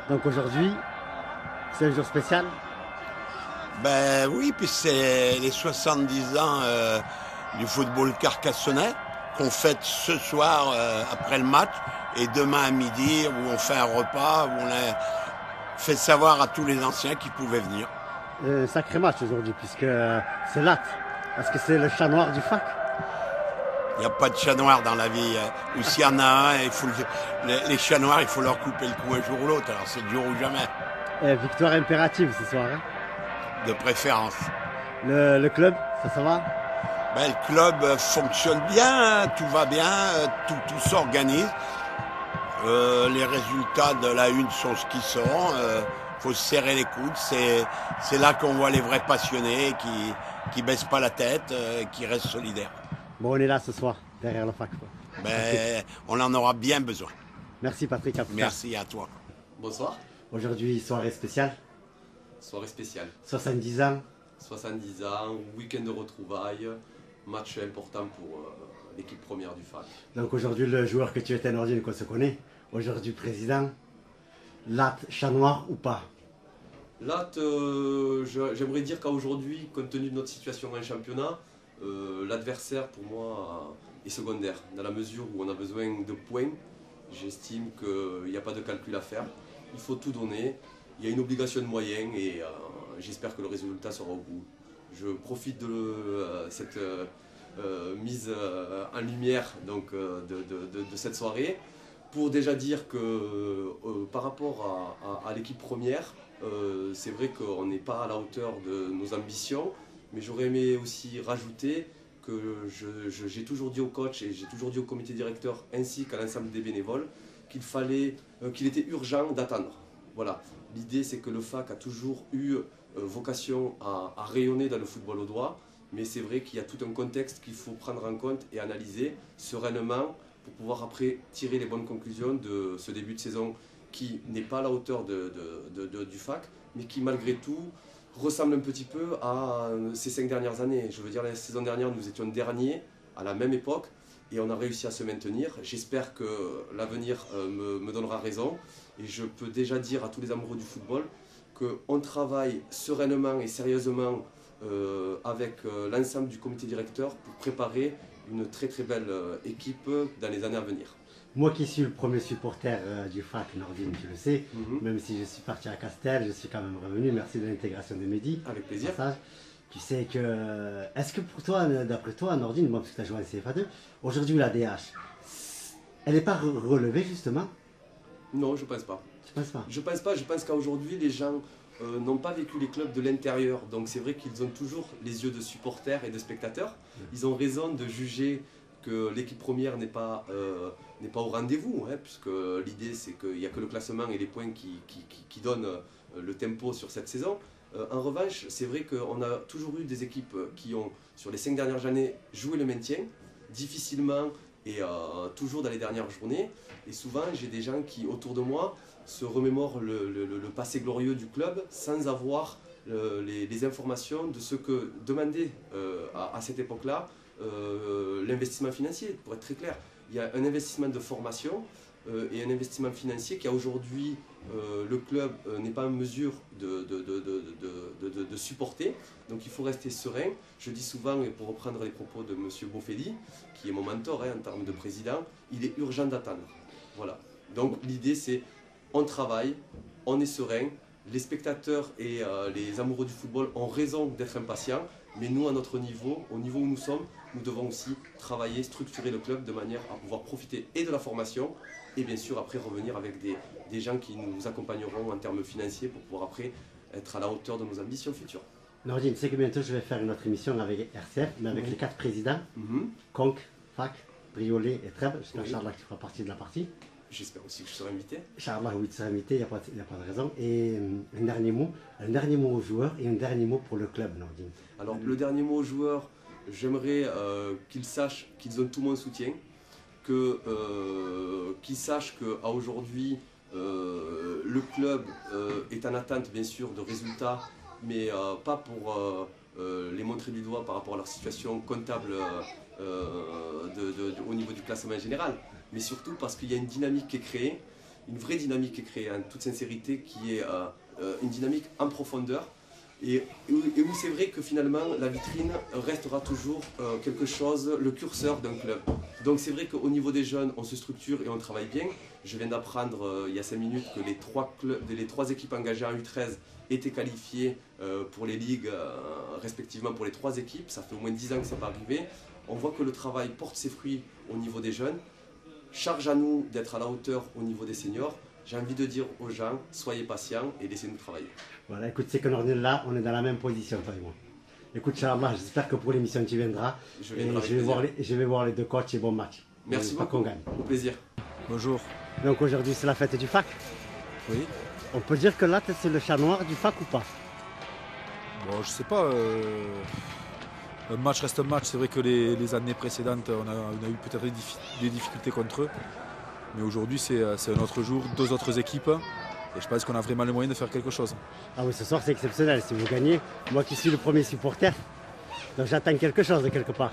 Donc aujourd'hui, c'est un jour spécial. Ben oui, puis c'est les 70 ans du football carcassonnais qu'on fête ce soir après le match et demain à midi où on fait un repas, où on a fait savoir à tous les anciens qui pouvaient venir. Sacré match aujourd'hui puisque c'est l'AT. Est-ce que c'est le chat noir du FAC? Il n'y a pas de chat noir dans la vie. Ou s'il y en a un, les chats noirs, il faut leur couper le cou un jour ou l'autre. Alors c'est le jour ou jamais, Victoire impérative ce soir. Hein. de préférence. Le club, ça va? Ben, le club fonctionne bien, hein, tout va bien, tout s'organise. Les résultats de la une sont ce qu'ils sont. Faut se serrer les coudes. C'est là qu'on voit les vrais passionnés qui baissent pas la tête, qui restent solidaires. Bon, on est là ce soir, derrière le FAC. Quoi. Ben, on en aura bien besoin. Merci Patrick. À plus tard. Merci à toi. Bonsoir. Aujourd'hui, soirée spéciale. Soirée spéciale. 70 ans. 70 ans, week-end de retrouvailles, match important pour l'équipe première du FAC. Donc aujourd'hui, le joueur que tu étais Nordine, qu'on se connaît. Aujourd'hui, président. L'AT, chat noir ou pas? Là, j'aimerais dire qu'aujourd'hui, compte tenu de notre situation en championnat, l'adversaire pour moi est secondaire. Dans la mesure où on a besoin de points, j'estime qu'il n'y a pas de calcul à faire. Il faut tout donner. Il y a une obligation de moyens et j'espère que le résultat sera au bout. Je profite de cette mise en lumière donc, de cette soirée pour déjà dire que par rapport à l'équipe première, c'est vrai qu'on n'est pas à la hauteur de nos ambitions, mais j'aurais aimé aussi rajouter que j'ai toujours dit au coach et j'ai toujours dit au comité directeur ainsi qu'à l'ensemble des bénévoles qu'il était urgent d'attendre. Voilà. L'idée c'est que le FAC a toujours eu vocation à rayonner dans le football audois, mais c'est vrai qu'il y a tout un contexte qu'il faut prendre en compte et analyser sereinement pour pouvoir après tirer les bonnes conclusions de ce début de saison qui n'est pas à la hauteur du FAC, mais qui malgré tout ressemble un petit peu à ces 5 dernières années. Je veux dire, la saison dernière, nous étions derniers à la même époque et on a réussi à se maintenir. J'espère que l'avenir me donnera raison et je peux déjà dire à tous les amoureux du football qu'on travaille sereinement et sérieusement avec l'ensemble du comité directeur pour préparer une très très belle équipe dans les années à venir. Moi qui suis le premier supporter du FAC Nordine, tu le sais, même si je suis parti à Castel, je suis quand même revenu. Merci de l'intégration de Mehdi. Avec plaisir. Tu sais que, est-ce que pour toi, d'après toi, Nordine, moi parce que tu as joué en CFA2, aujourd'hui la DH, elle n'est pas relevée justement? Non, je ne pense pas. Tu penses pas? Je pense pas, je pense qu'aujourd'hui les gens n'ont pas vécu les clubs de l'intérieur, donc c'est vrai qu'ils ont toujours les yeux de supporters et de spectateurs. Ils ont raison de juger que l'équipe première n'est pas au rendez-vous, hein, puisque l'idée c'est qu'il n'y a que le classement et les points qui donnent le tempo sur cette saison. En revanche, c'est vrai qu'on a toujours eu des équipes qui ont, sur les 5 dernières années, joué le maintien, difficilement et toujours dans les dernières journées. Et souvent, j'ai des gens qui, autour de moi, se remémorent le passé glorieux du club sans avoir les informations de ce que demandait à cette époque-là l'investissement financier. Pour être très clair, il y a un investissement de formation et un investissement financier qui a aujourd'hui le club n'est pas en mesure de supporter. Donc il faut rester serein. Je dis souvent, et pour reprendre les propos de M. Beaufély, qui est mon mentor en termes de président, il est urgent d'attendre. Voilà. Donc l'idée c'est on travaille, on est serein, les spectateurs et les amoureux du football ont raison d'être impatients, mais nous à notre niveau, au niveau où nous sommes, nous devons aussi travailler, structurer le club de manière à pouvoir profiter et de la formation et bien sûr après revenir avec des gens qui nous accompagneront en termes financiers pour pouvoir après être à la hauteur de nos ambitions futures. Nordine, tu sais que bientôt je vais faire une autre émission avec RCF, mais avec les 4 présidents, Conque, FAC, Briolet et Trèbes. J'espère Charles que tu feras partie de la partie. J'espère aussi que je serai invité. Charles, oui, tu seras invité, il n'y a pas de raison. Et un dernier mot aux joueurs et un dernier mot pour le club, Nordine. Alors le dernier mot aux joueurs, j'aimerais qu'ils sachent qu'ils ont tout mon soutien, qu'ils sachent qu'à aujourd'hui, le club est en attente bien sûr de résultats, mais pas pour les montrer du doigt par rapport à leur situation comptable au niveau du classement général, mais surtout parce qu'il y a une dynamique qui est créée une vraie dynamique qui est créée, en toute sincérité, qui est une dynamique en profondeur. Et où c'est vrai que finalement la vitrine restera toujours quelque chose, le curseur d'un club. Donc c'est vrai qu'au niveau des jeunes, on se structure et on travaille bien. Je viens d'apprendre il y a 5 minutes que les trois équipes engagées en U13 étaient qualifiées pour les ligues, respectivement pour les 3 équipes. Ça fait au moins 10 ans que ça n'est pas arrivé. On voit que le travail porte ses fruits au niveau des jeunes. Charge à nous d'être à la hauteur au niveau des seniors. J'ai envie de dire aux gens, soyez patients et laissez-nous travailler. Voilà, écoute, c'est qu'on est là, on est dans la même position, toi et moi. Écoute, Inch'Allah, j'espère que pour l'émission tu viendras. Je vais voir les 2 coachs et bon match. Merci beaucoup. beaucoup. Qu'on gagne. Au plaisir. Bonjour. Donc aujourd'hui, c'est la fête du FAC. Oui. On peut dire que là, c'est le chat noir du FAC ou pas? Bon, je sais pas. Un match reste un match. C'est vrai que les années précédentes, on a eu peut-être des difficultés contre eux. Mais aujourd'hui, c'est un autre jour, 2 autres équipes. Et je pense qu'on a vraiment le moyen de faire quelque chose. Ah oui, ce soir, c'est exceptionnel. Si vous gagnez, moi qui suis le premier supporter, donc j'attends quelque chose de quelque part.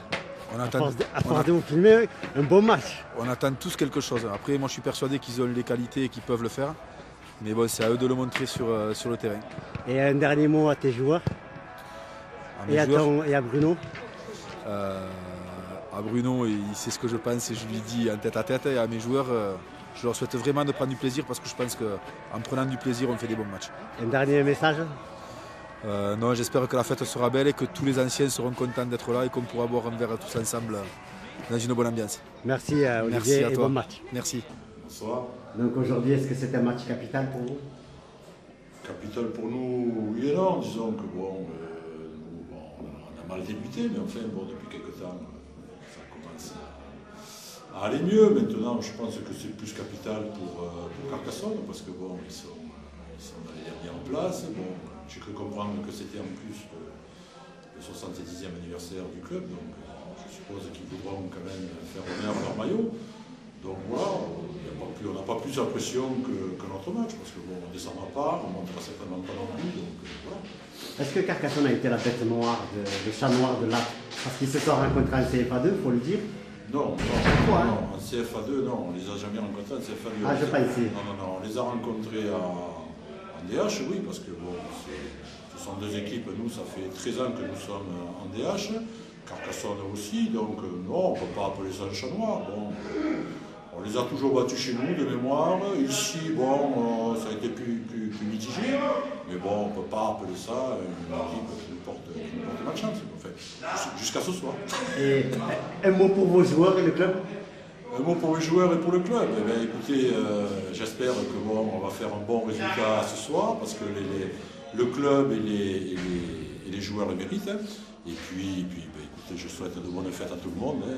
À force de vous filmer, un beau match. On attend tous quelque chose. Après, moi, je suis persuadé qu'ils ont les qualités et qu'ils peuvent le faire. Mais bon, c'est à eux de le montrer sur le terrain. Et un dernier mot à tes joueurs, et à Bruno. À Bruno, il sait ce que je pense et je lui dis en tête à tête. Et à mes joueurs, je leur souhaite vraiment de prendre du plaisir parce que je pense qu'en prenant du plaisir, on fait des bons matchs. Un dernier message? Non, j'espère que la fête sera belle et que tous les anciens seront contents d'être là et qu'on pourra boire un verre tous ensemble dans une bonne ambiance. Merci Olivier. Merci à et toi. bon match. Merci. Bonsoir. Donc aujourd'hui, est-ce que c'est un match capital pour vous? Capital pour nous, oui et non. Disons que nous, on a mal débuté, mais enfin, depuis quelques temps, ça commence à aller mieux. Maintenant, je pense que c'est plus capital pour Carcassonne, parce que ils sont dans les derniers en place. J'ai cru comprendre que c'était en plus le 70e anniversaire du club, donc je suppose qu'ils voudront quand même faire honneur à leur maillot. Donc voilà, on n'a pas plus d'impression que notre match, parce qu'on ne descendra pas, on ne montera certainement pas non plus. Donc voilà. Est-ce que Carcassonne a été la bête noire, le chat noir de l'Ac? Parce qu'ils se sont rencontrés en CFA2, il faut le dire. Non, en CFA2, non, on ne les a jamais rencontrés en CFA2. Ah, je pensais. Non, on les a rencontrés en DH, oui, parce que ce sont 2 équipes, nous, ça fait 13 ans que nous sommes en DH, Carcassonne aussi, donc non, on ne peut pas appeler ça un chat noir. On les a toujours battus chez nous, de mémoire. Ici, ça a été plus mitigé. Mais on ne peut pas appeler ça une équipe qui nous porte malchance. Jusqu'à ce soir. Et un mot pour vos joueurs et le club? Un mot pour les joueurs et pour le club. Eh bien, écoutez, j'espère que on va faire un bon résultat ce soir, parce que le club et les joueurs le méritent. Hein. Et puis écoutez, je souhaite de bonnes fêtes à tout le monde. Hein.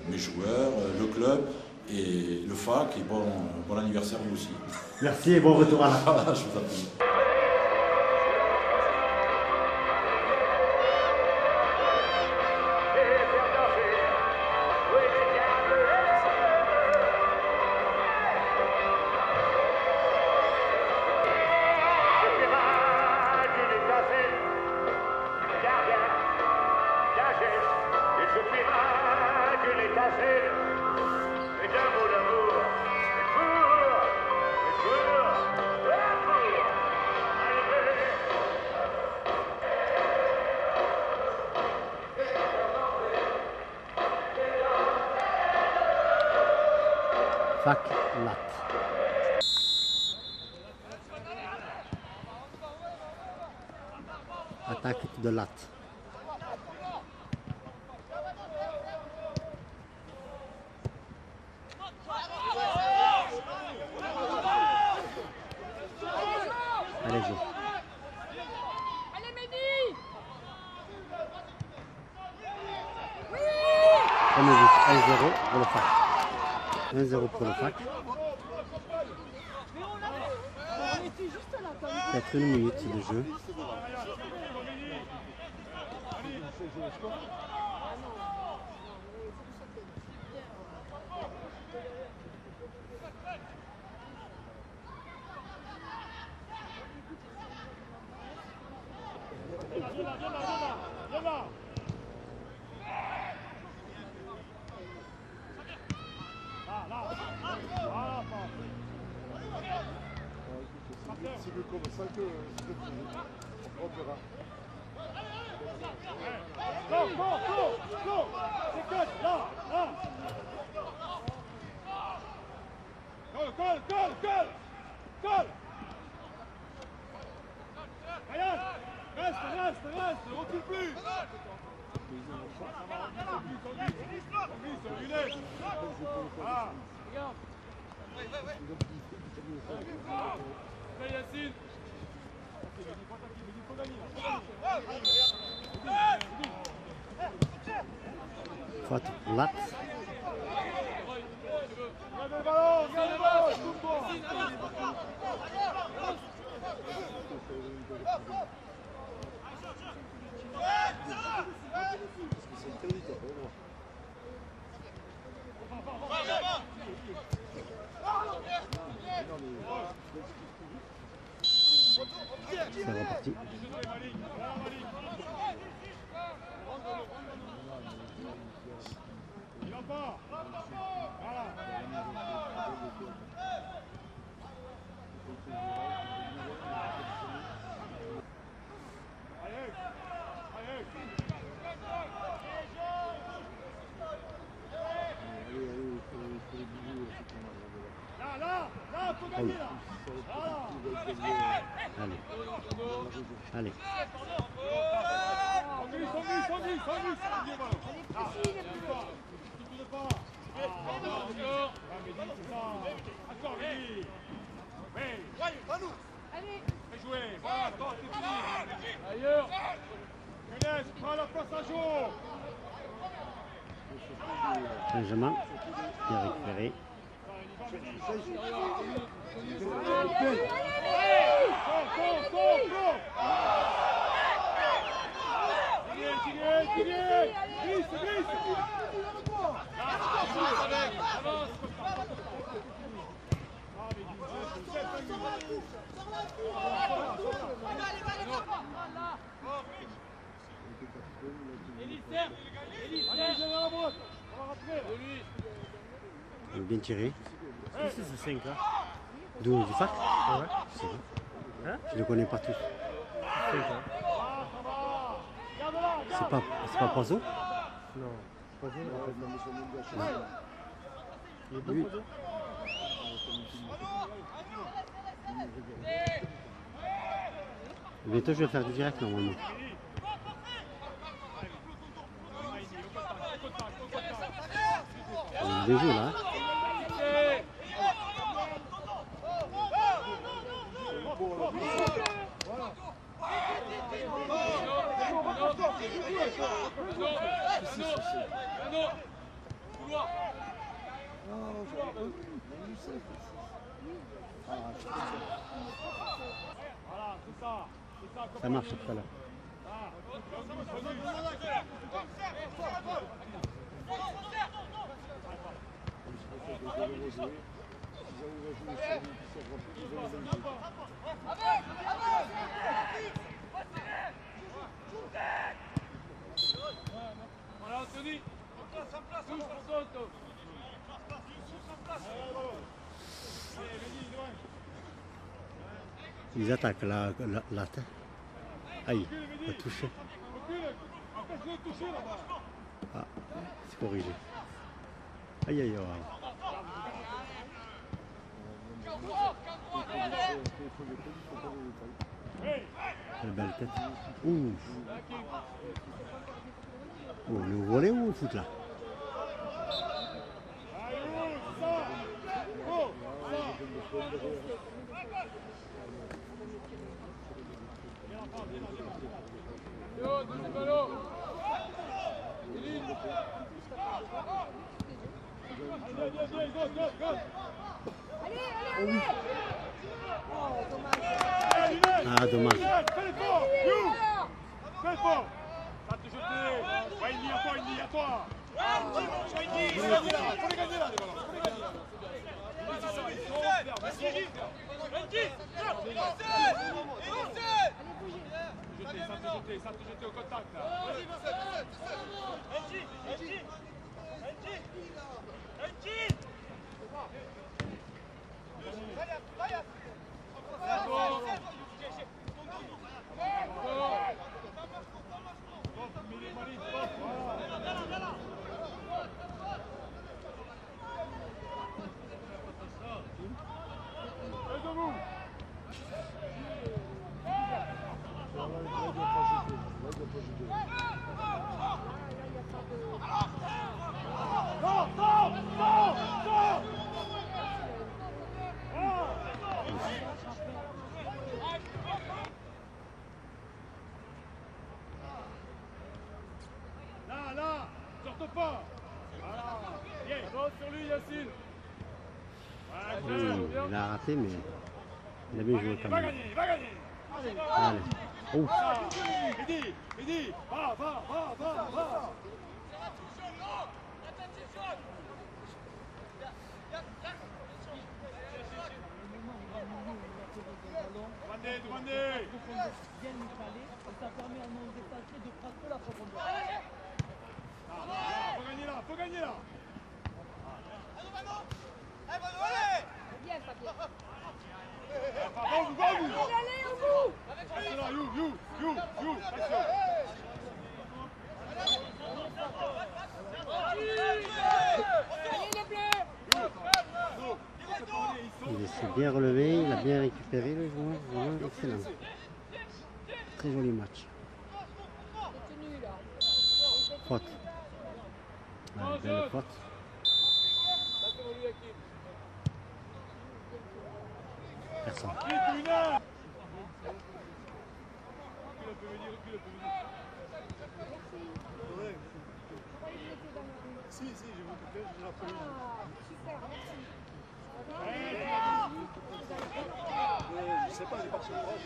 Mes joueurs, le club et le FAC, et bon anniversaire vous aussi. Merci et bon retour à la fin. Je vous en prie. FAC Lat. Attaque de Lat. Allez, joue. Allez, Mehdi! Premier but, 1-0 pour le FAC. 1-0 pour le FAC. Peut-être 1 minute de jeu. comme ça que on verra. Go! C'est good, là! Goal! Ryan! Reste, ne recule plus! Ah! Yacine! Faute, lat. Regardez le ballon, C'est reparti. Il va pas. Voilà. Là, faut gagner là. Allez. Ailleurs. Younes, prends la place à jour. Benjamin qui a récupéré. Bien tiré. C'est 5 là. D'où du fac? Ouais. Je sais pas. Hein? Je ne connais pas tous. 5 là. C'est pas Poisson? Non. Pas bien, en fait, dans son Ouais. Il est bon, Oui. Poisson? Bientôt je vais faire du direct normalement. Bien joué là. Ça marche tout à l'heure. Voilà, Anthony. Touche pour toi, Anto. Ils attaquent la tête. Aïe, il a touché. Ah, c'est corrigé. Aïe, aïe, aïe. Quelle belle tête. Ouh. Oh, on est au volley ou au foot là? Ah, dommage. Fais l'effort. Fais l'effort. Va te jeter. Va Indy, à toi. Faut les gagner là, les ballons. Ça te jeter au contact là. Là, sorte pas. Voilà. Bien. Bon sur lui, Yacine. Il a raté, mais il a bien joué quand même. Il va gagner. Allez. Oh. Mehdi, va. Demandez. Ça permet à nos détachés de prendre la profondeur. Faut gagner là. Bien, Fabien. Allez, Allez, au bout. reste là, you, action. Allez, les bleus. Il s'est bien relevé, il a bien récupéré le joueur. Vraiment excellent. Très joli match. C'est tenu, là. Faute. Allez, belle faute. Personne. Si, j'ai vu que j'ai rappelé. Super, merci. Je sais pas, j'ai pas reçu le droit, j'ai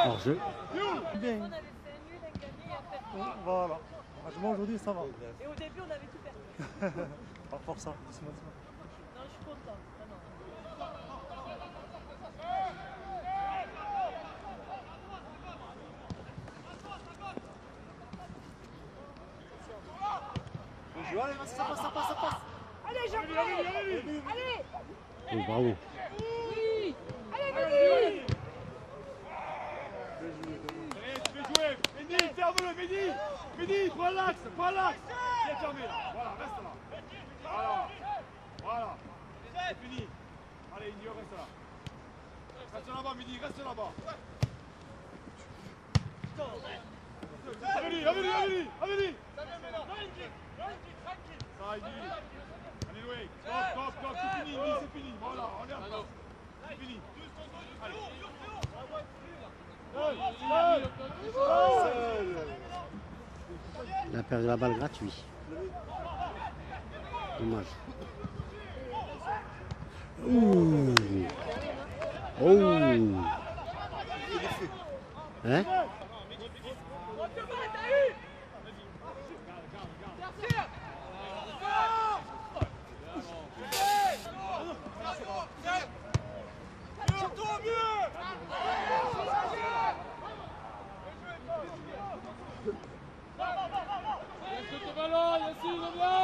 Hors jeu. Bien. On avait fait un nul, un gagné, après. Voilà. Franchement, aujourd'hui, ça va. Et au début, on avait tout perdu. Pas pour ça, doucement. Non, je suis content. Allez, ça passe. Allez, Jean-Pierre. Allez. Oh, bravo. Oui. Allez, Mehdi. Allez, tu fais jouer. Mehdi, ferme-le, Mehdi, prends l'axe. Bien fermé là. Voilà, reste là. Voilà. C'est fini. Allez, Indio, reste là. Reste là-bas, Mehdi, reste là-bas. Allez. Ça, Indy. Allez, Louis. Stop, c'est fini, Indy, c'est fini. Voilà, on est à place. C'est fini. Allez. Il a perdu la balle gratuite. Dommage. Ouh. Oh. Hein?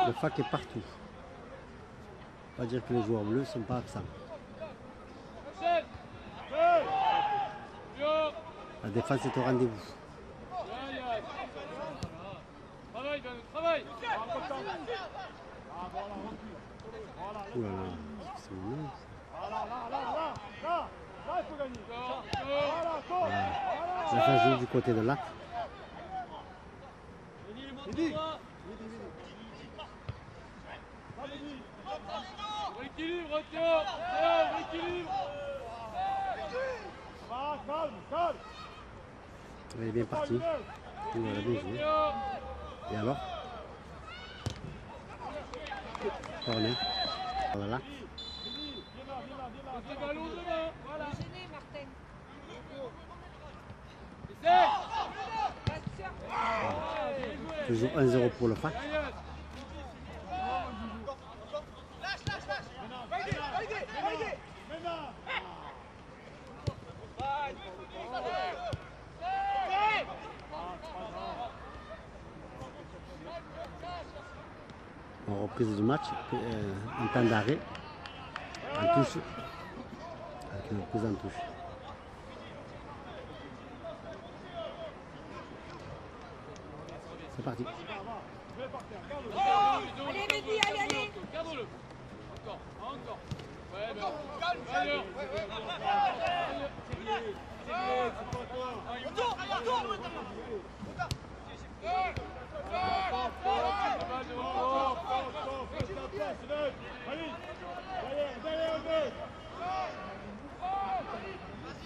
Le fac est partout. On va dire que les joueurs bleus ne sont pas absents. La défense est au rendez-vous. Travaille. Ouh là là, c'est mignon. Là, il faut gagner. Là, ça joue du côté de là. Rééquilibre, Théo. Rééquilibre. Calme. Il est bien parti. Il a bien joué. Et alors? Corner. Voilà. Gêné, Martin. Toujours 1-0 pour le fac. En reprise du match, un temps d'arrêt, en touche, avec une reprise en touche. C'est parti. Allez, Mehdi, allez. Garde-le. Encore. Ouais, calme.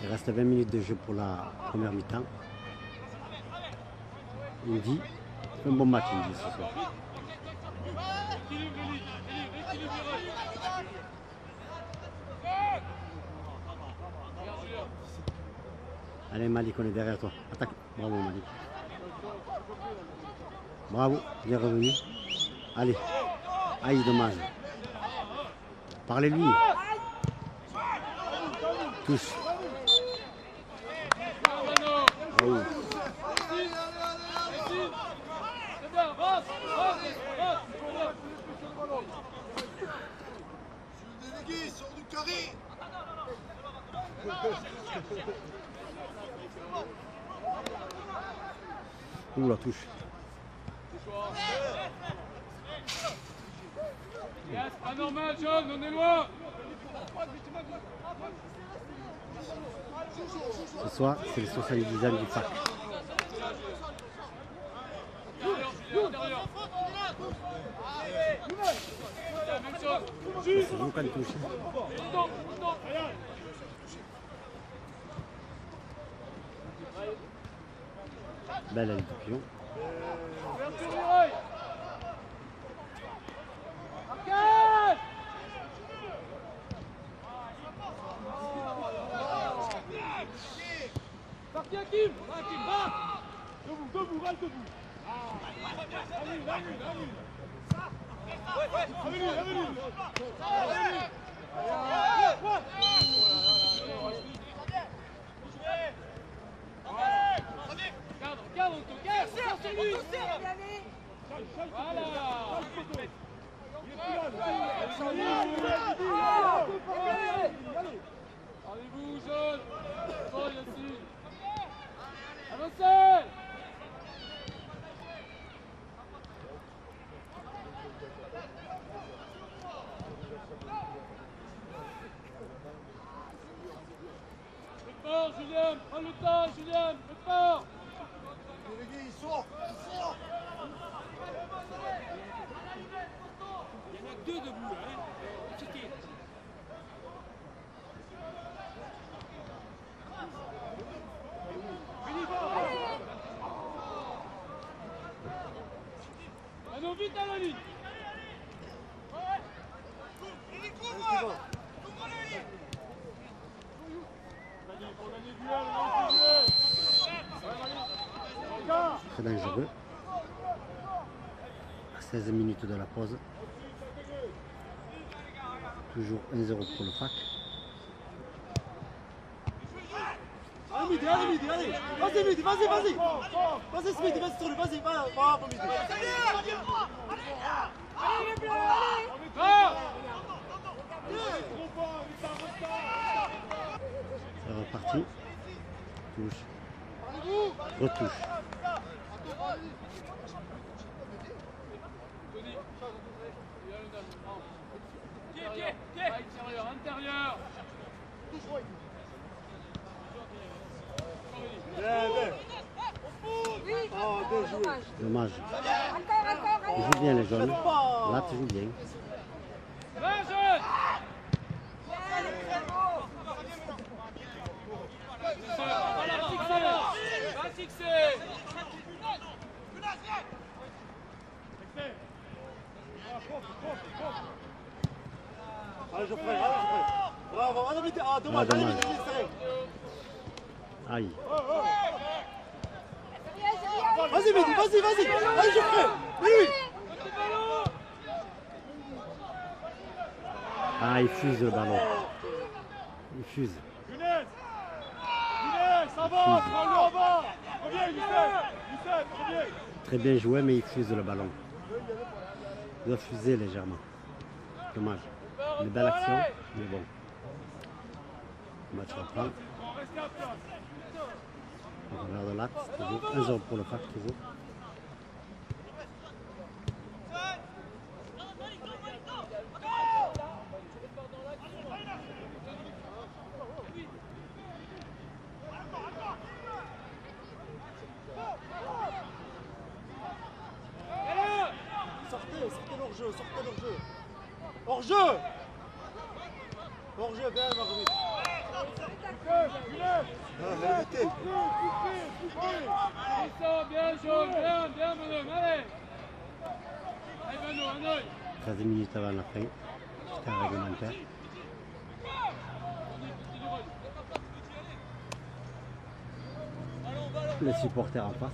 Il reste 20 minutes de jeu pour la première mi-temps. Indy, un bon match Indy ce soir. Allez Malik, on est derrière toi. Attaque. Bravo Malik. Bravo, bien revenu. Allez. Aïe, dommage. Parlez-lui. Touche. Oh. Ouh la touche. C'est pas normal, John, on est loin. Ce soir, c'est le 70e du parc. C'est bon quand il touche. Belle elle du pion. Parti Hakim, va. Debout, reste debout. Regarde, on te garde, sur lui. Voilà. Allez-vous, jaune. Oh, Yassine. Avancez. Fais fort, Julien. Prends le temps, Julien. Fais fort. Il sort. Il y en a que deux debout, hein. Checker. Allons vite à la ligne. Très dangereux. 16 minutes de la pause. Toujours 1-0 pour le FAC. Allez, Midi, allez. Vas-y, Midi, vas-y. Vas-y, Smithy, vas-y, tourne, vas-y, va, Midi. C'est reparti. Touche. Retouche. Intérieur. Dommage. Ils jouent bien les jeunes. Là, tu joues bien. Va, jeune. Va fixer. Allez, je ferai. Bravo, allez, Midi. Ah, dommage, Ah, allez, dommage. Midi, serré. Aïe. Vas-y, Midi, vas-y. Allez, je ferai. Oui. Ah, il fuse le ballon. Il fuse. Younes, ça va, prends-le en bas. Reviens, Youssef, reviens. Très bien joué, mais il fuse le ballon. Il doit fuser légèrement. Dommage. Une belle action, mais bon. Le match reprend. On regarde l'axe, toujours 1-0 pour le FAC, toujours. Hors-jeu. Hors-jeu, viens, Marguerite. Arrêtez. Bien jaune, bien bonhomme, allez. Allez, Mano, 13 minutes avant la fin, temps réglementaire. Les supporters en face.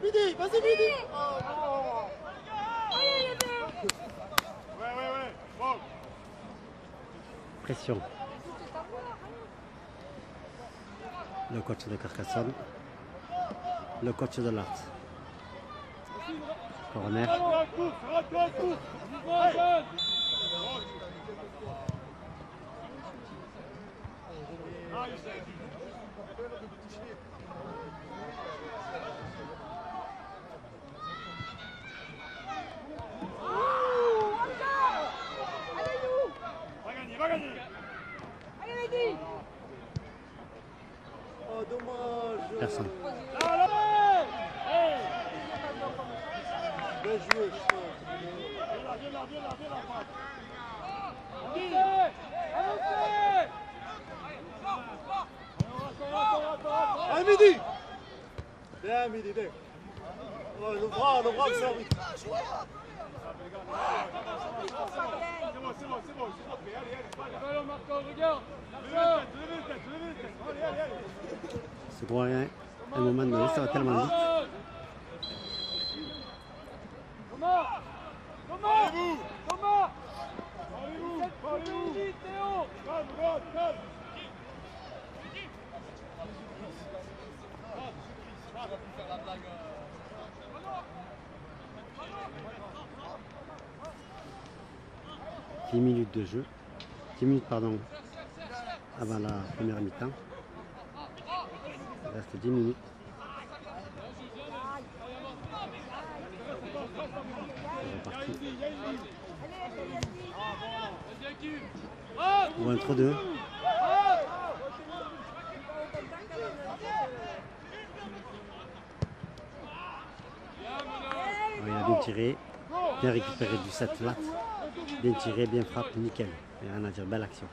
Midi, vas-y Midi. Oh non. Ouais, bon. Pression. Le coach de Carcassonne. Le coach de l'Arts. Corner. Va gagner. Oh dommage. Personne. Bien joué. Allez Midi. Bien Midi, bien. Oh, le bras de service. C'est bon. Allez. Ballon, Marco, regarde. Allez. C'est pour rien. À un moment donné, ça va tellement vite. Thomas. Parlez-vous. Théo. Calme. 10 minutes de jeu. 10 minutes, pardon, avant la première mi-temps. Il reste 10 minutes. C'est reparti. Ou entre deux. Il a bien tiré, bien récupéré du 7 là. Bien tiré, bien frappé, nickel. Et rien à dire, belle action.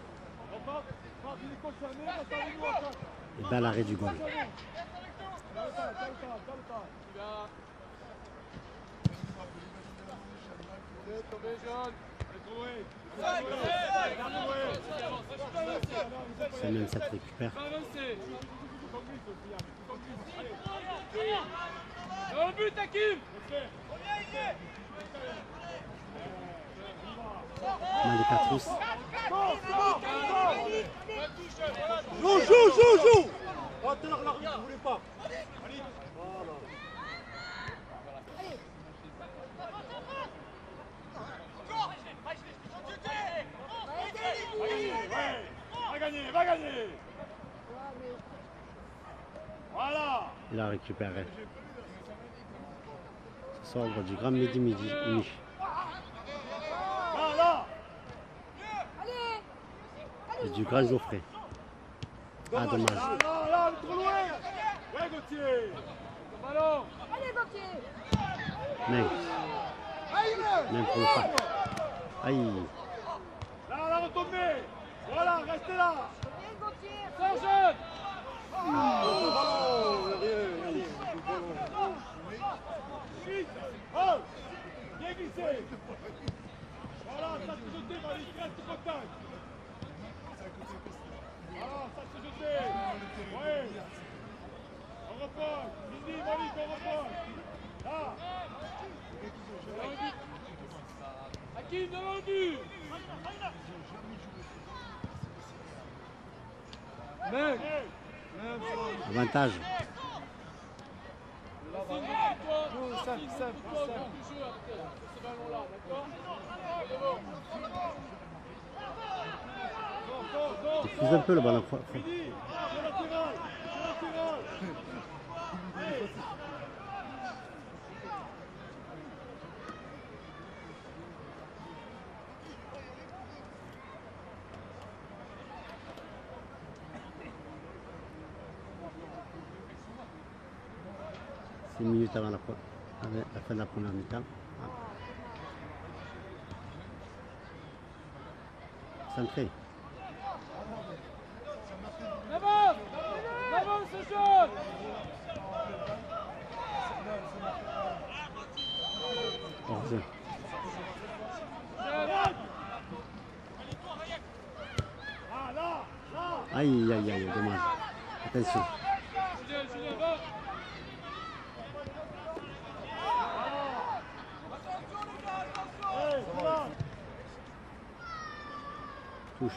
Et bel arrêt du goal. C'est même ça qui récupère. Dans le but, Hakim. Malika Trousse. Joue. Oh, tout à l'heure, l'arbitre, vous voulez pas. Voilà. Va gagner. Voilà. Il a récupéré. Ce soir, du grand midi. Là. Et du grand Geoffrey. Ah, dommage. Là, trop loin. Ouais, Gauthier. Ballon. Même pour le pas. Aïe. Là, la retombée. Voilà, restez là. Serge. Oh, bien glissé. Voilà, ça se jeter, Malik, reste contact. Voilà, ça se jeter. Ouais. On reprend. Midi, Malik, on reprend. Là. Hakim, devant le but. Mec. Avantage. Fuse un peu le ballon. C'est une minute avant la fin de la première mi-temps. Centré. Hors-jeu. Aïe, aïe, aïe, dommage. Attention. Touche.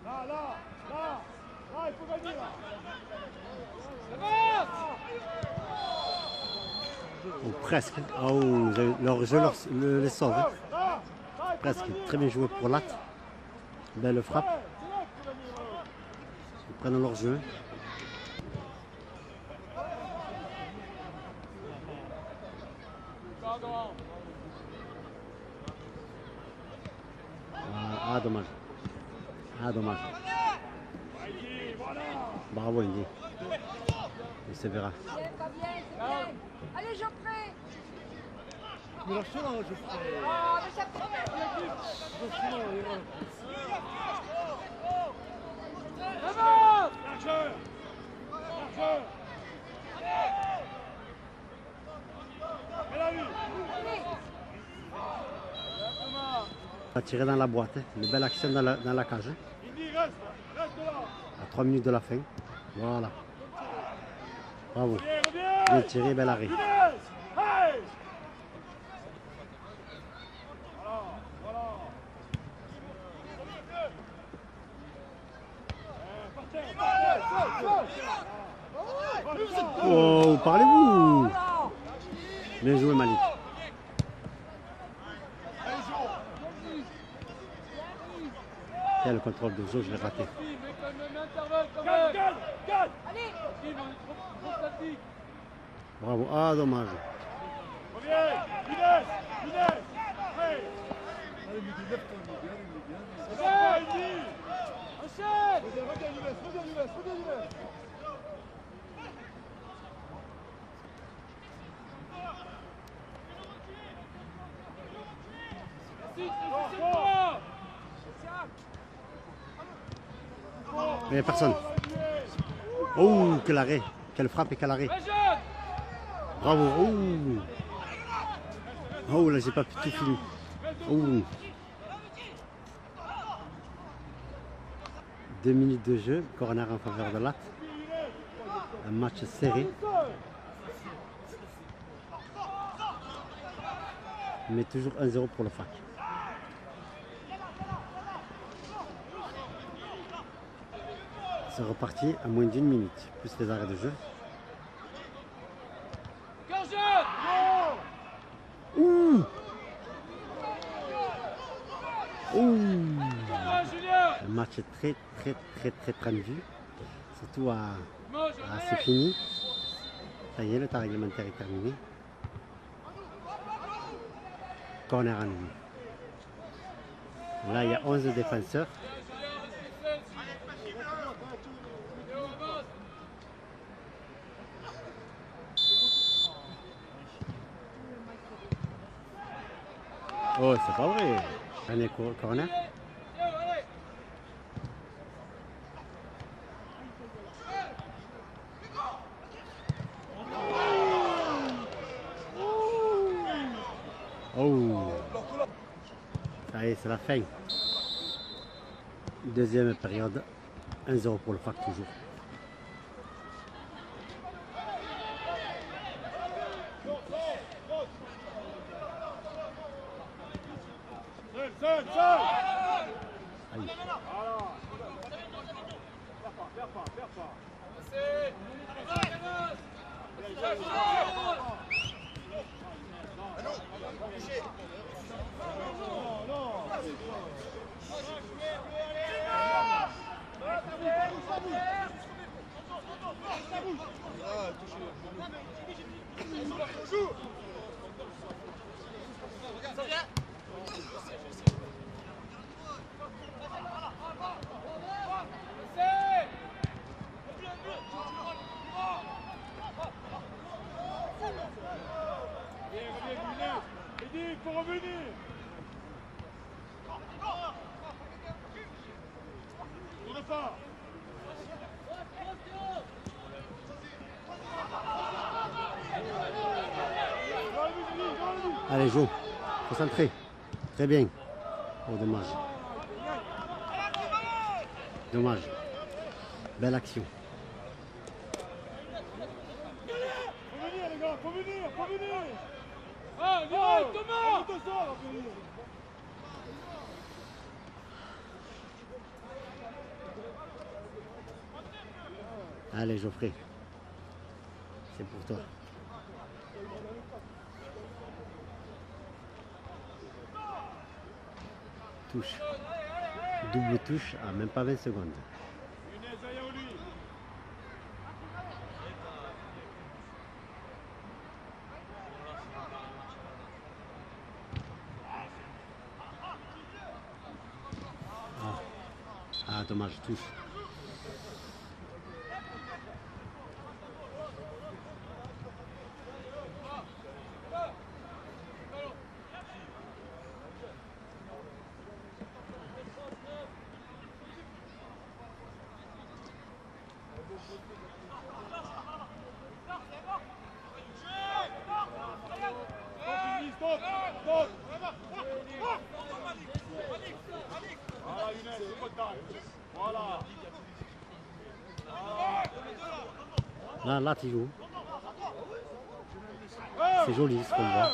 Là, il faut gagner là. Oh, presque. Oh, je les sauve. Presque. Très bien joué pour Latte. Belle frappe. Ils prennent leur jeu. Ah, dommage. Ah, dommage. Bravo, Indy. Il se verra. Allez, Geoffrey. Mais lâche-la, Geoffrey. Oh, mais ça promet. Il a tiré dans la boîte. Une belle action dans la cage. À 3 minutes de la fin. Voilà. Bravo. Bien tiré, bel arrêt. Oh, parlez-vous. Bien joué, Malik. Quel contrôle de jeu, je l'ai raté. Bravo. Ah, dommage. Il n'y a personne. Oh, quel arrêt. Quelle frappe et quel arrêt. Bravo. Oh, oh là, j'ai pas tout fini. Oh. 2 minutes de jeu. Corner en faveur de Latte. Un match serré. Mais toujours 1-0 pour le FAC. C'est reparti à moins d'1 minute, plus les arrêts de jeu. Ouh! Ouh! Un match très tendu. Surtout c'est fini. Ça y est, le temps réglementaire est terminé. Corner à nouveau. Là, il y a 11 défenseurs. Oh, c'est pas vrai. Dernier corner. Oh. Ça y est, c'est la fin. Deuxième période. 1-0 pour le FAC toujours. Aïe. Il faut revenir. Tourne pas. Allez, joue. Concentré. Très bien. Oh, dommage. Dommage. Belle action. Faut venir les gars, faut venir, faut venir. Ah, viens, Thomas. On te sort, faut venir. Allez, Geoffrey. C'est pour toi. Touche. Double touche à même pas 20 secondes. Ah, dommage, touche. Là, tu joues. C'est joli ce qu'on voit.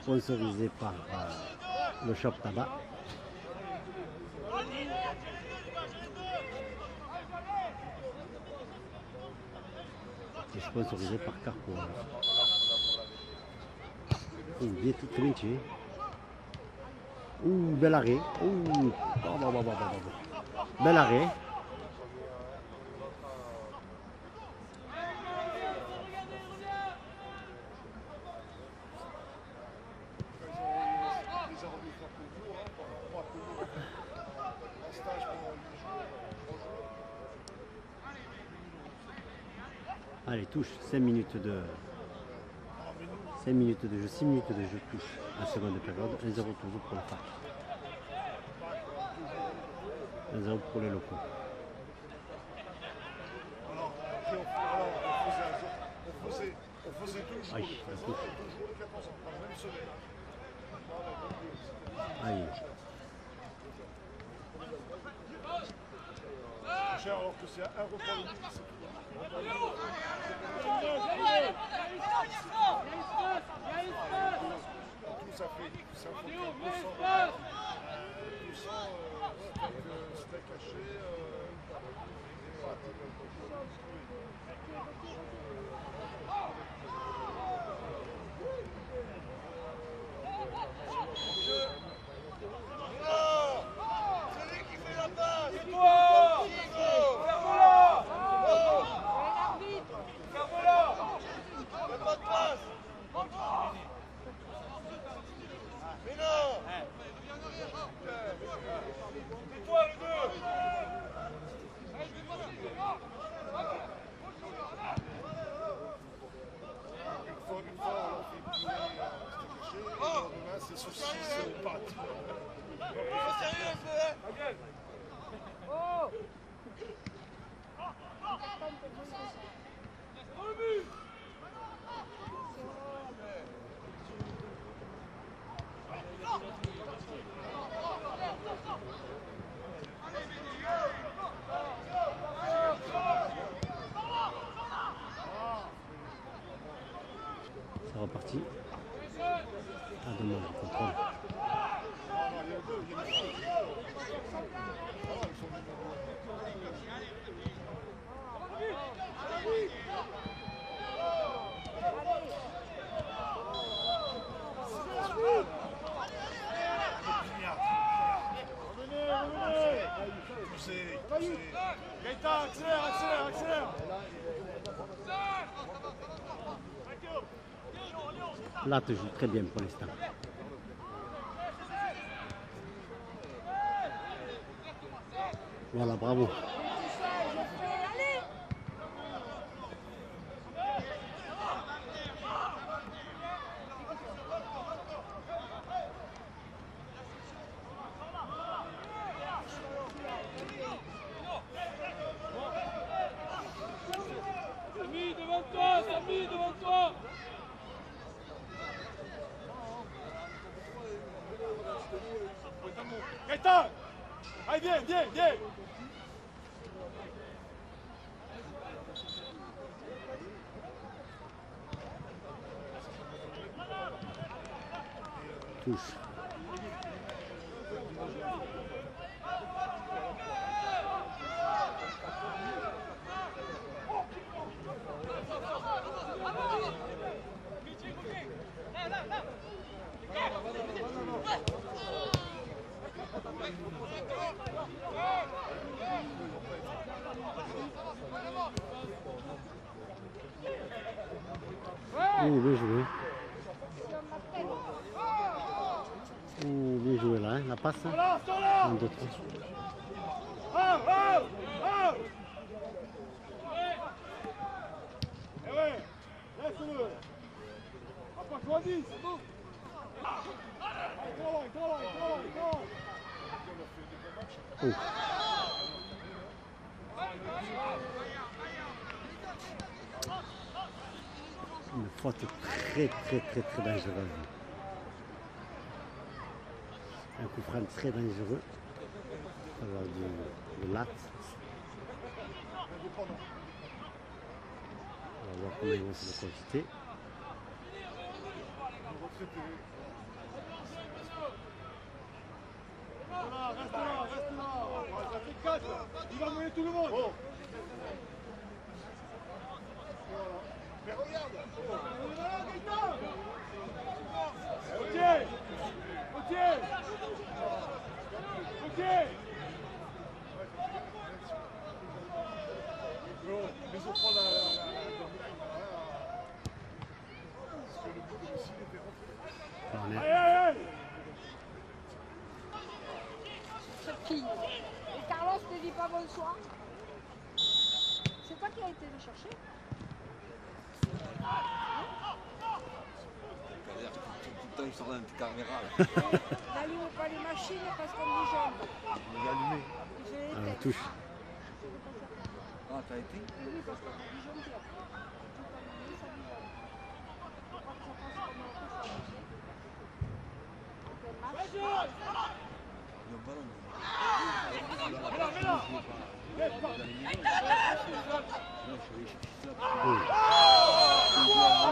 Sponsorisé par le shop tabac. Et sponsorisé par Carrefour. Bien tout très bien tué. Bel arrêt. Bel arrêt. Allez, touche, 5 minutes de jeu, 6 minutes de jeu, touche à seconde période, 1-0 toujours pour le FAC. 1-0 pour les locaux. On faisait toujours Aïe, le 14 ans, par même semaine. Aïe. Cher alors que c'est un repas unique, c'est tout. Tout ça fait 200 steak haché. reparti. Ah, dommage, le contrôle. Gaëtan, accélère, accélère, accélère. Là, tu joues très bien pour l'instant. Voilà, bravo. Samy, devant toi, Samy, devant toi. Gaëtan! Allez, viens, viens, viens! Touche. Oh, bien joué. Oh, bien joué là, hein, la passe. Voilà, sors là! 1, 2, 3. Oh, oh, oh! Eh ouais, laisse-le! À pas choisi, c'est bon! Allez, trop loin, trop loin, trop loin, trop loin! Oh. Une faute très dangereuse. Un coup franc très dangereux. Alors de latte. On va voir comment ils vont se le consulter. Reste là, reste là! Ça fait 4, il va mouiller tout le monde! Mais regarde! Ok! Ok! Ok! Mais on prend la... Corner. Allez, allez! Cette fille. Et Carlos te dit pas bonsoir. C'est toi qui as été le chercher? Tout le temps, il sort d'un caméra. N'allume pas les machines parce qu'on est jeune. Il est allumé. Ah, la touche. Ah, t'as été? Oui, parce qu'on a du jaune qui a pris. Ça lui va. Faut pas que ça passe comme un peu sur le jeu. Donc, un match. Le ballon.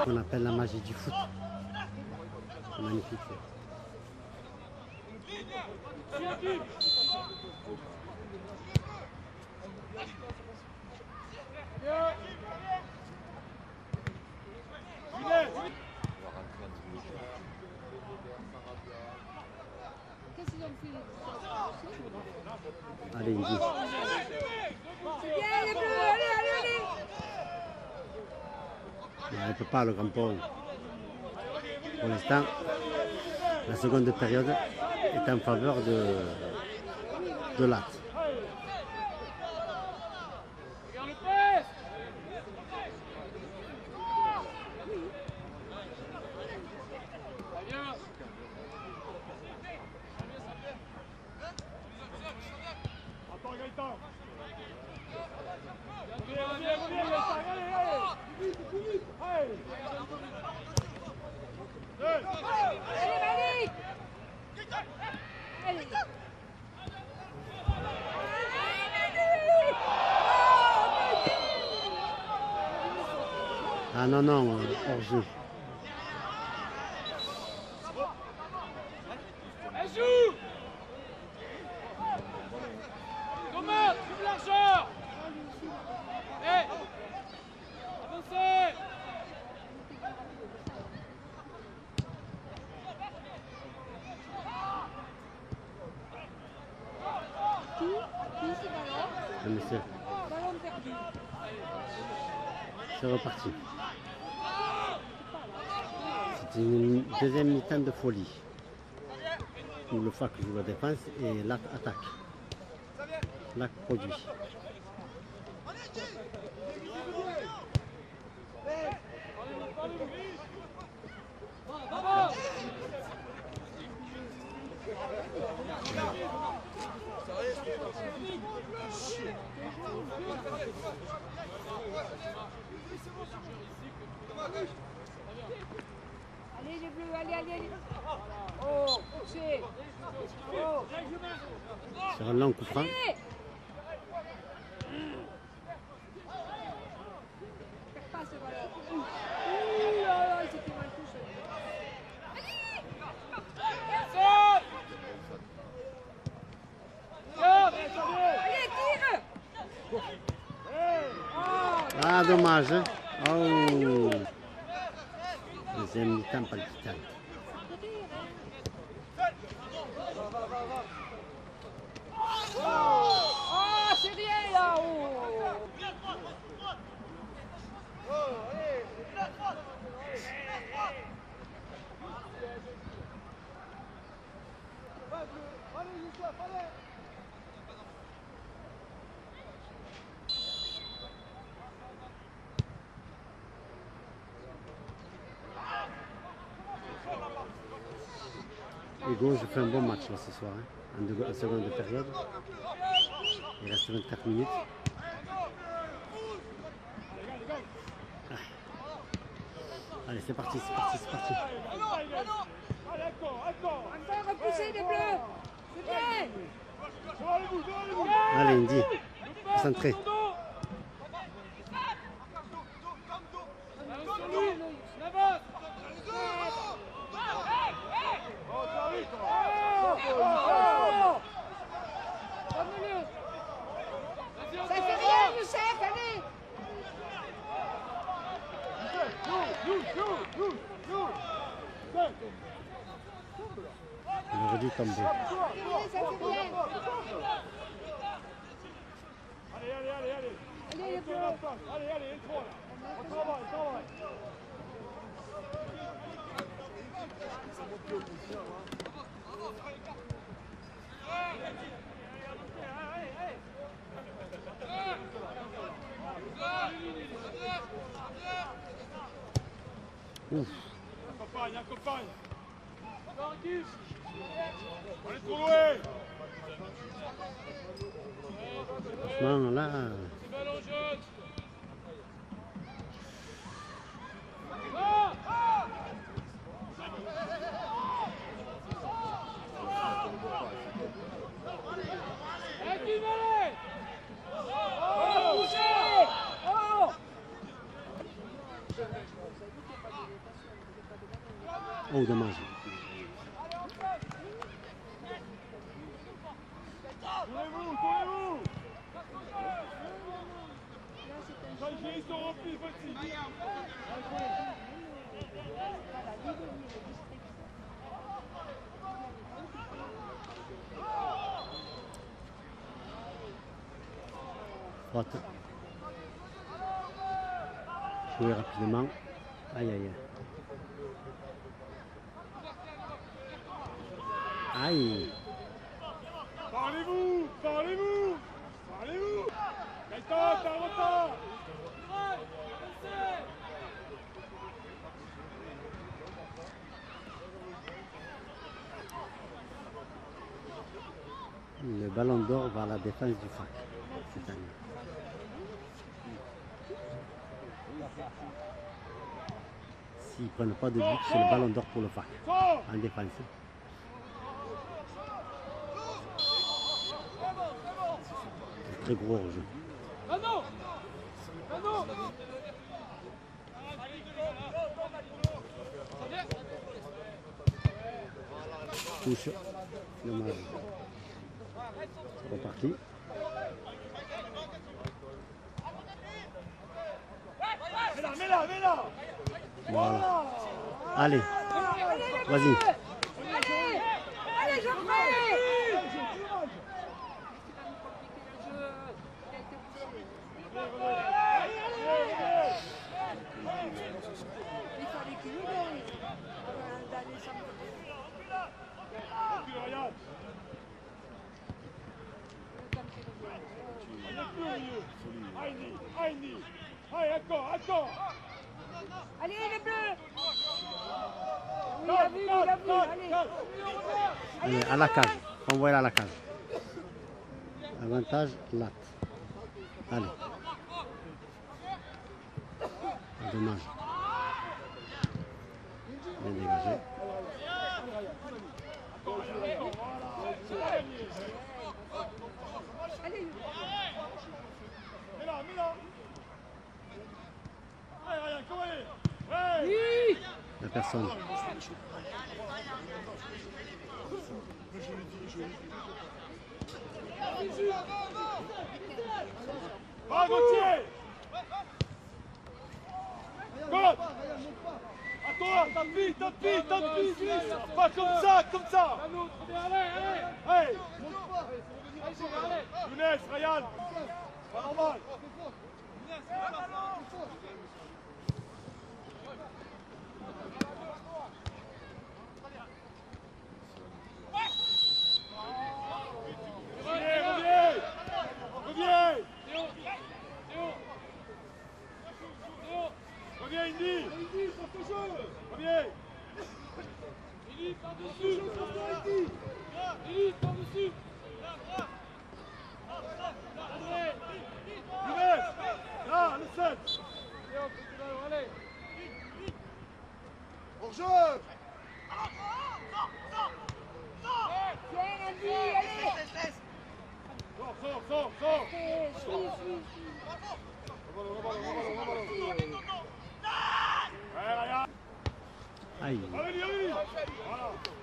On appelle la magie du foot. C'est magnifique. Qu'est-ce qu'ils ont fait? Allez, il dit. C'est bien les bleus, allez, allez, allez! Il ne peut pas le crampon. Pour l'instant, la seconde période est en faveur de Latte. Regarde le presse! Viens! Attends Gaëtan! Viens, Gaëtan, allez, allez! Vite, vite, allez! Allez, Malik! Allez! Ah non, non, hors jeu. C'est reparti. C'est une deuxième mi-temps de folie. Où le FAC joue la défense et l'AC attaque. L'AC produit. Allez les bleus, allez, allez. Oh, poussez. Oh. Sur un long coup franc. Allez. Perds pas ce ballon. Ouh là là, il s'était mal touché. Allez, tire. Ah, dommage. Hein. Oh. Deuxième mi-temps palpitante. Oh, c'est rien là. Hugo, je fais un bon match là ce soir. Hein. En seconde période. Il reste 24 minutes. Ah. Allez, c'est parti, c'est parti, c'est parti. Encore repousser les bleus. C'est bien. Allez, Indy. Concentré. Ça fait rien, Youssef, allez. Il aurait dû tomber. Ça fait rien. Allez, allez, allez, allez. Allez les bleus. Allez, allez, il faut là. On travaille, travaille. Ouf. Accompagne, accompagne. On est trop loin. Franchement, là. Oh, dommage. Tournez-vous, tournez-vous. Ils sont remplis, petit. Faute. Jouer rapidement. Aïe, aïe, aïe. Aïe. Parlez-vous, parlez-vous, parlez-vous. Gaëtan, t'as un retard. Le ballon d'or va à la défense du FAC cette année. S'ils ne prennent pas de but, c'est le ballon d'or pour le FAC en défense. C'est très gros jeu. Touche. Dommage. C'est reparti. Mets-la, mets-la. Voilà. Allez. Vas-y. Allez, allez, Geoffrey. Allez, Indy. Allez, encore. Allez, les bleus. Oui, il a vu, allez. Allez, à la cage. Envoyez-la à la cage. Avantage, latte. Allez. Dommage. Bien dégagé. Allez. Mets-la. Allez, Ryan, comment allez? Oui. La personne. Va, Gauthier. Go. À toi, tapis. Pas comme ça. Allez. Younes, Ryan. Pas normal. Reviens, Indy. Reviens. Indy, par-dessus. Younes, là, le 7. Allez. Hors-jeu. Tiens, Andy, allez. Sors. Suis. Aïe.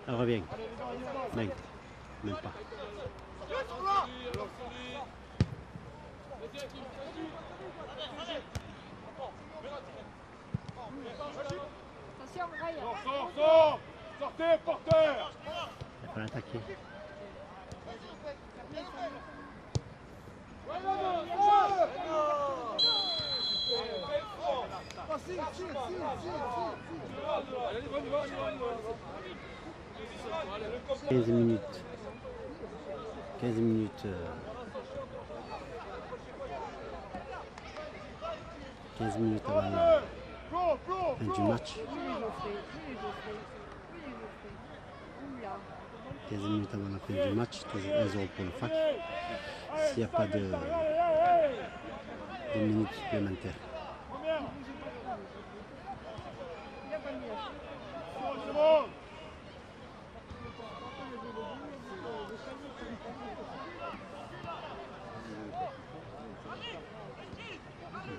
Elle revient. Mec. Même pas. Attention, Ryan. Sors. Sortez, porteur. Il faut l'attaquer. « 15 minutes. 15 minutes. 15 minutes avant la fin du match. 15 minutes avant la fin du match, toujours 1-0 pour le FAC. S'il n'y a pas de minutes supplémentaires.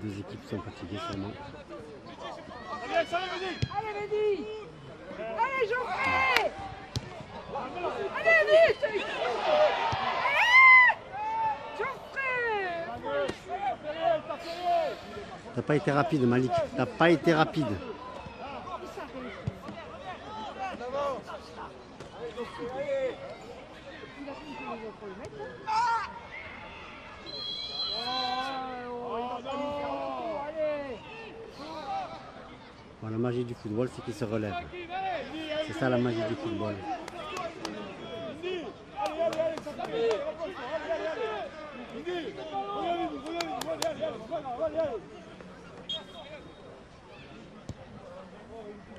Les deux équipes sont fatiguées sûrement. Allez, Mehdi. Allez, Geoffrey. Allez, vite. Allez, Geoffrey. T'as pas été rapide, Malik. T'as pas été rapide. Bon, la magie du football, c'est qu'il se relève. C'est ça la magie du football.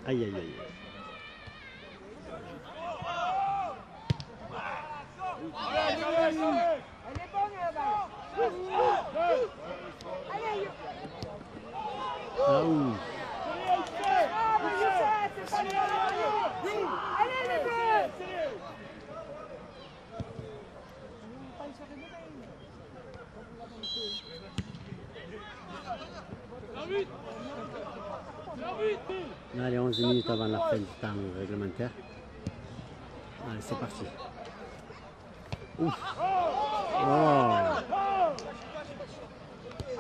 Aïe, aïe, aïe. Elle est bonne, la balle. Allez, Ah, ouh. allez, les deux. Allez, 11 minutes avant la fin du temps réglementaire. Allez, c'est parti. Ouf. Oh.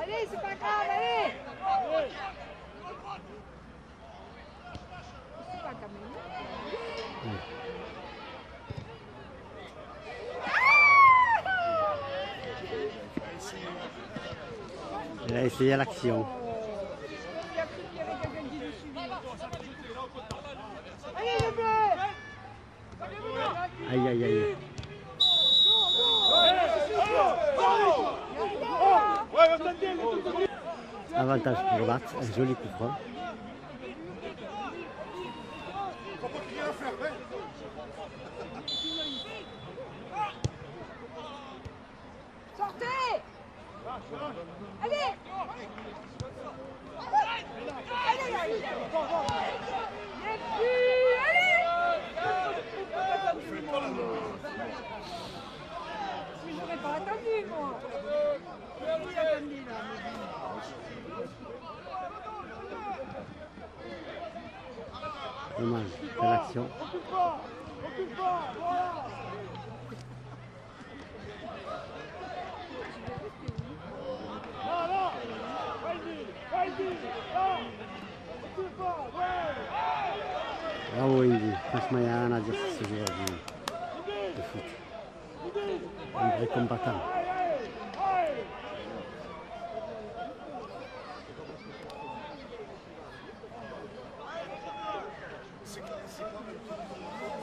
Allez, c'est pas grave, allez. C'est pas quand même. Il a essayé l'action. Il a cru qu'il y avait quelqu'un qui le suivait. Allez, les bleus. Aïe, aïe, aïe. Ouais, Avantage pour Lat, un joli coup franc. Sortez! Allez! Mais j'aurais pas attendu, moi. J'aurais pas attendu, là. Dommage, belle action. Occupe pas, voilà. Là, Heidi, là. Occupe pas, ouais. Bravo Indy, franchement il n'y a rien à dire sur ce joueur de foot. Un vrai combattant. Allez.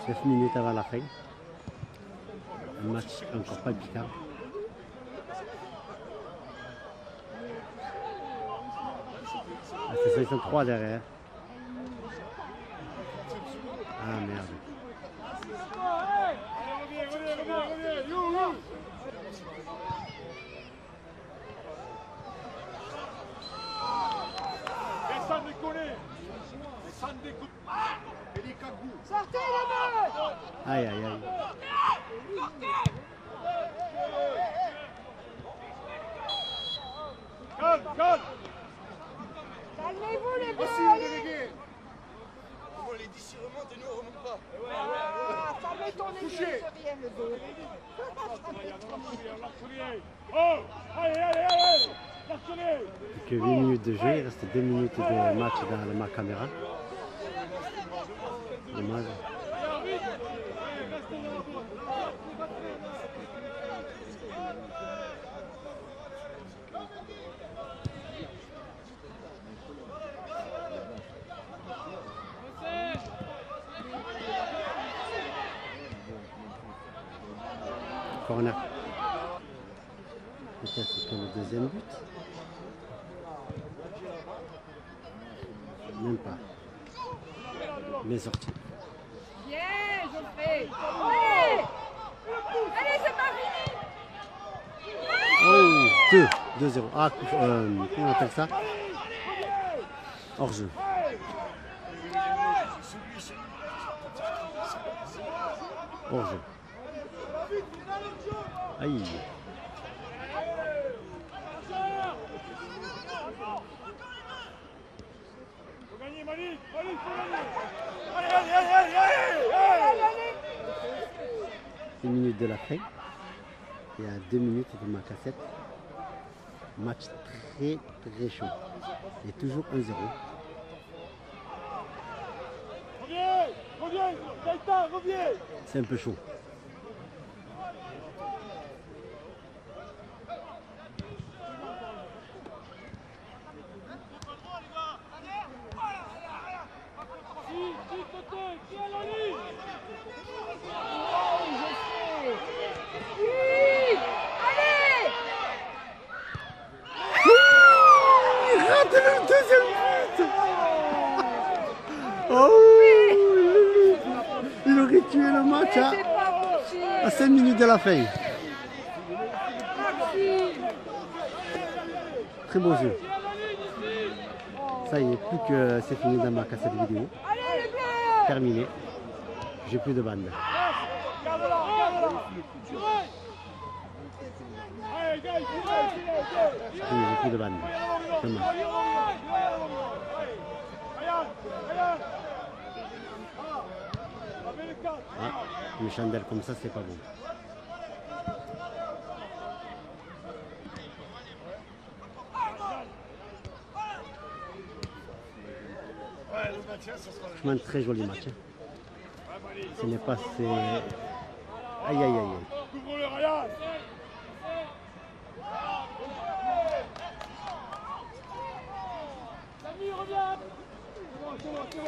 9 minutes avant la fin. Un match encore palpitant. Ah, c'est ça, ils sont 3 derrière. Ah merde. Reviens, you. Sans déconner. Sortez les mecs! Aïe aïe aïe. Calme. Calmez-vous les gars! Les 10 remontent et nous on remonte pas. Ah, ça met ton aiguille sur rien le dos. Oh, allez. Que 8 minutes de jeu, il reste 2 minutes de match dans ma caméra. Dommage. Corner. Peut-être pour le deuxième but. Même pas. Bien sorti. Bien, Geoffrey! Allez! Allez, c'est pas fini! Oh, 2-0. Ah, comment on appelle ça? Hors jeu. Hors jeu. Aïe. Faut gagner, Malik, faut gagner. Allez. 1 minute de la fin. Il y a 2 minutes de ma cassette. Match très chaud. Et toujours 1-0. Reviens, Gaëtan, reviens. C'est un peu chaud. Il aurait tué le match à 5 minutes de la fin. Très beau jeu. Ça y est, plus que c'est fini dans ma cassette vidéo. Terminé. J'ai plus de bande. J'ai plus de bande. Dommage. Ah, une chandelle comme ça, c'est pas bon. Franchement, très joli match. Ce n'est pas assez... Aïe aïe aïe. Couvre-le, Ryan.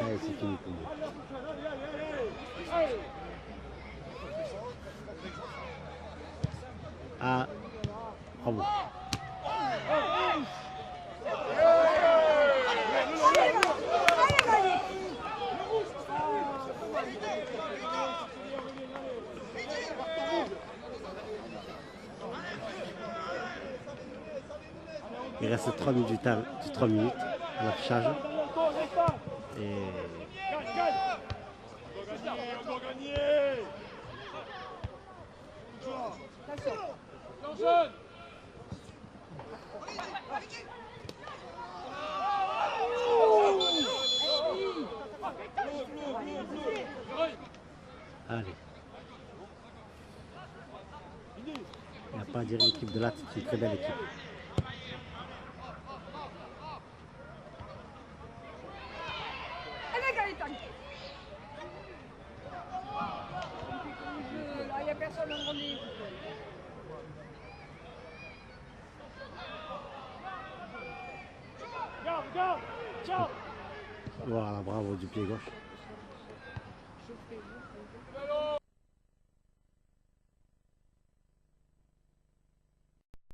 Allez, c'est fini pour moi. Ah, bravo. reste 3 minutes, 3 minutes à l'affichage. Et On doit gagner. Jeune. allez. Il n'y a pas à dire l'équipe de Latte, c'est une très belle équipe. Allez, Gaëtan. Là, il n'y a personne en rondine. Garde. Ciao. Voilà, bravo du pied gauche. Je fais